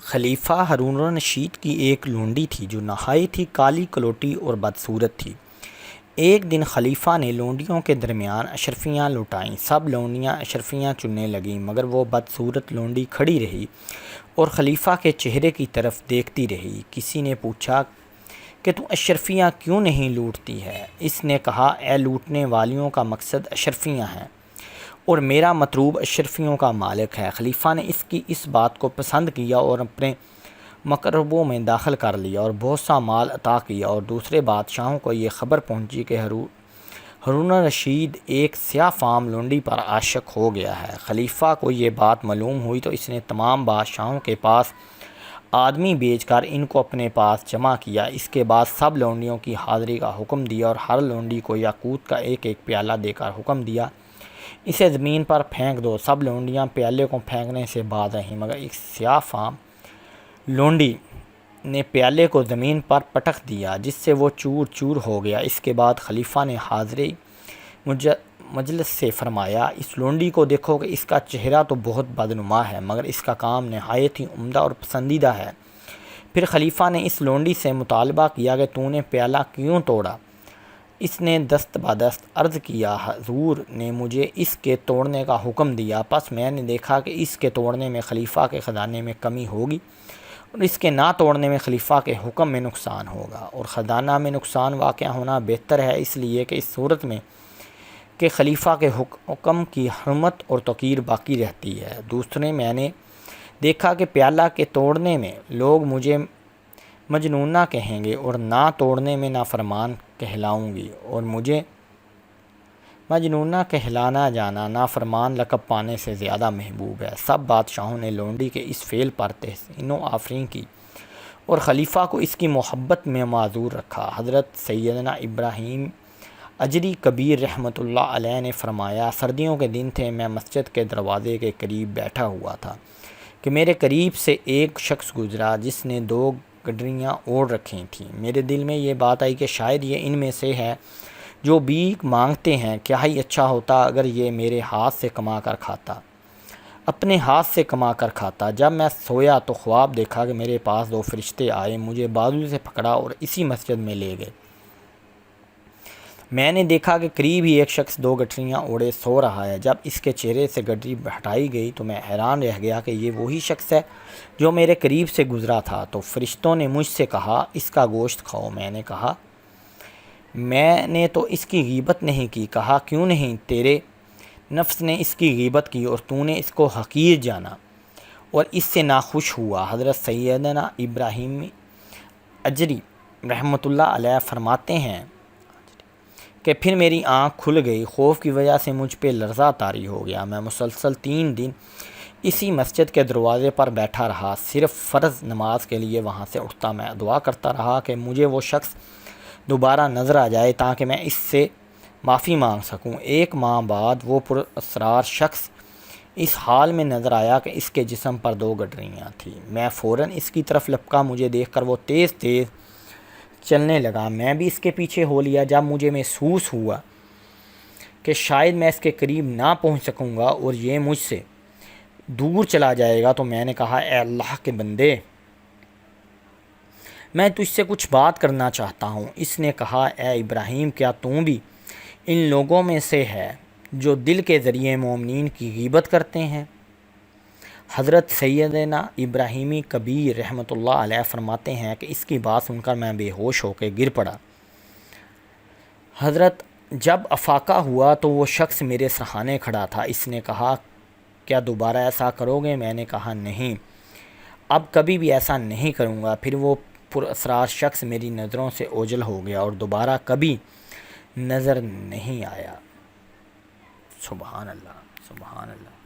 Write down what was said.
خلیفہ ہارون الرشید کی ایک لونڈی تھی جو نہایت ہی کالی کلوٹی اور بدصورت تھی۔ ایک دن خلیفہ نے لونڈیوں کے درمیان اشرفیاں لٹائیں۔ سب لونڈیاں اشرفیاں چننے لگیں مگر وہ بدصورت لونڈی کھڑی رہی اور خلیفہ کے چہرے کی طرف دیکھتی رہی۔ کسی نے پوچھا کہ تو اشرفیاں کیوں نہیں لوٹتی ہے؟ اس نے کہا، اے لوٹنے والیوں کا مقصد اشرفیاں ہیں اور میرا مطلوب اشرفیوں کا مالک ہے۔ خلیفہ نے اس بات کو پسند کیا اور اپنے مقربوں میں داخل کر لیا اور بہت سا مال عطا کیا، اور دوسرے بادشاہوں کو یہ خبر پہنچی کہ ہارون الرشید ایک سیاہ فام لونڈی پر عاشق ہو گیا ہے۔ خلیفہ کو یہ بات معلوم ہوئی تو اس نے تمام بادشاہوں کے پاس آدمی بھیج کر ان کو اپنے پاس جمع کیا۔ اس کے بعد سب لونڈیوں کی حاضری کا حکم دیا اور ہر لونڈی کو یاقوت کا ایک ایک پیالہ دے کر حکم دیا، اسے زمین پر پھینک دو۔ سب لونڈیاں پیالے کو پھینکنے سے باز رہیں مگر ایک سیاہ فام لونڈی نے پیالے کو زمین پر پٹک دیا جس سے وہ چور چور ہو گیا۔ اس کے بعد خلیفہ نے حاضری مجلس سے فرمایا، اس لونڈی کو دیکھو کہ اس کا چہرہ تو بہت بدنما ہے مگر اس کا کام نہایت ہی عمدہ اور پسندیدہ ہے۔ پھر خلیفہ نے اس لونڈی سے مطالبہ کیا کہ تو نے پیالہ کیوں توڑا؟ اس نے دست بدست عرض کیا، حضور نے مجھے اس کے توڑنے کا حکم دیا، پس میں نے دیکھا کہ اس کے توڑنے میں خلیفہ کے خزانے میں کمی ہوگی اور اس کے نہ توڑنے میں خلیفہ کے حکم میں نقصان ہوگا، اور خزانہ میں نقصان واقع ہونا بہتر ہے، اس لیے کہ اس صورت میں کہ خلیفہ کے حکم کی حرمت اور توقیر باقی رہتی ہے۔ دوسرے میں نے دیکھا کہ پیالہ کے توڑنے میں لوگ مجھے مجنونہ کہیں گے اور نہ توڑنے میں نافرمان کہلاؤں گی، اور مجھے مجنونہ کہلانا جانا نافرمان لقب پانے سے زیادہ محبوب ہے۔ سب بادشاہوں نے لونڈی کے اس فعل پر تحسین و آفرین کی اور خلیفہ کو اس کی محبت میں معذور رکھا۔ حضرت سیدنا ابراہیم اجری کبیر رحمۃ اللہ علیہ نے فرمایا، سردیوں کے دن تھے، میں مسجد کے دروازے کے قریب بیٹھا ہوا تھا کہ میرے قریب سے ایک شخص گزرا جس نے 2 گڈریاں اوڑھ رکھی تھیں۔ میرے دل میں یہ بات آئی کہ شاید یہ ان میں سے ہے جو بھیک مانگتے ہیں، کیا ہی اچھا ہوتا اگر یہ میرے ہاتھ سے کما کر کھاتا، اپنے ہاتھ سے کما کر کھاتا۔ جب میں سویا تو خواب دیکھا کہ میرے پاس 2 فرشتے آئے، مجھے بازو سے پکڑا اور اسی مسجد میں لے گئے۔ میں نے دیکھا کہ قریب ہی ایک شخص 2 گٹریاں اوڑھے سو رہا ہے۔ جب اس کے چہرے سے گٹری ہٹائی گئی تو میں حیران رہ گیا کہ یہ وہی شخص ہے جو میرے قریب سے گزرا تھا۔ تو فرشتوں نے مجھ سے کہا، اس کا گوشت کھاؤ۔ میں نے کہا، میں نے تو اس کی غیبت نہیں کی۔ کہا، کیوں نہیں؟ تیرے نفس نے اس کی غیبت کی اور تو نے اس کو حقیر جانا اور اس سے ناخوش ہوا۔ حضرت سیدنا ابراہیم اجری رحمۃ اللہ علیہ فرماتے ہیں کہ پھر میری آنکھ کھل گئی، خوف کی وجہ سے مجھ پہ لرزہ طاری ہو گیا۔ میں مسلسل 3 دن اسی مسجد کے دروازے پر بیٹھا رہا، صرف فرض نماز کے لیے وہاں سے اٹھتا۔ میں دعا کرتا رہا کہ مجھے وہ شخص دوبارہ نظر آ جائے تاکہ میں اس سے معافی مانگ سکوں۔ 1 ماہ بعد وہ پراسرار شخص اس حال میں نظر آیا کہ اس کے جسم پر 2 گڈریاں تھیں۔ میں فوراً اس کی طرف لپکا، مجھے دیکھ کر وہ تیز تیز چلنے لگا۔ میں بھی اس کے پیچھے ہو لیا۔ جب مجھے محسوس ہوا کہ شاید میں اس کے قریب نہ پہنچ سکوں گا اور یہ مجھ سے دور چلا جائے گا تو میں نے کہا، اے اللہ کے بندے، میں تجھ سے کچھ بات کرنا چاہتا ہوں۔ اس نے کہا، اے ابراہیم، کیا تو بھی ان لوگوں میں سے ہے جو دل کے ذریعے مومنین کی غیبت کرتے ہیں؟ حضرت سیدنا ابراہیمی کبیر رحمۃ اللہ علیہ فرماتے ہیں کہ اس کی بات سن کر میں بے ہوش ہو کے گر پڑا۔ حضرت جب افاقہ ہوا تو وہ شخص میرے سرہانے کھڑا تھا۔ اس نے کہا، کیا دوبارہ ایسا کرو گے؟ میں نے کہا، نہیں، اب کبھی بھی ایسا نہیں کروں گا۔ پھر وہ پراسرار شخص میری نظروں سے اوجھل ہو گیا اور دوبارہ کبھی نظر نہیں آیا۔ سبحان اللہ، سبحان اللہ۔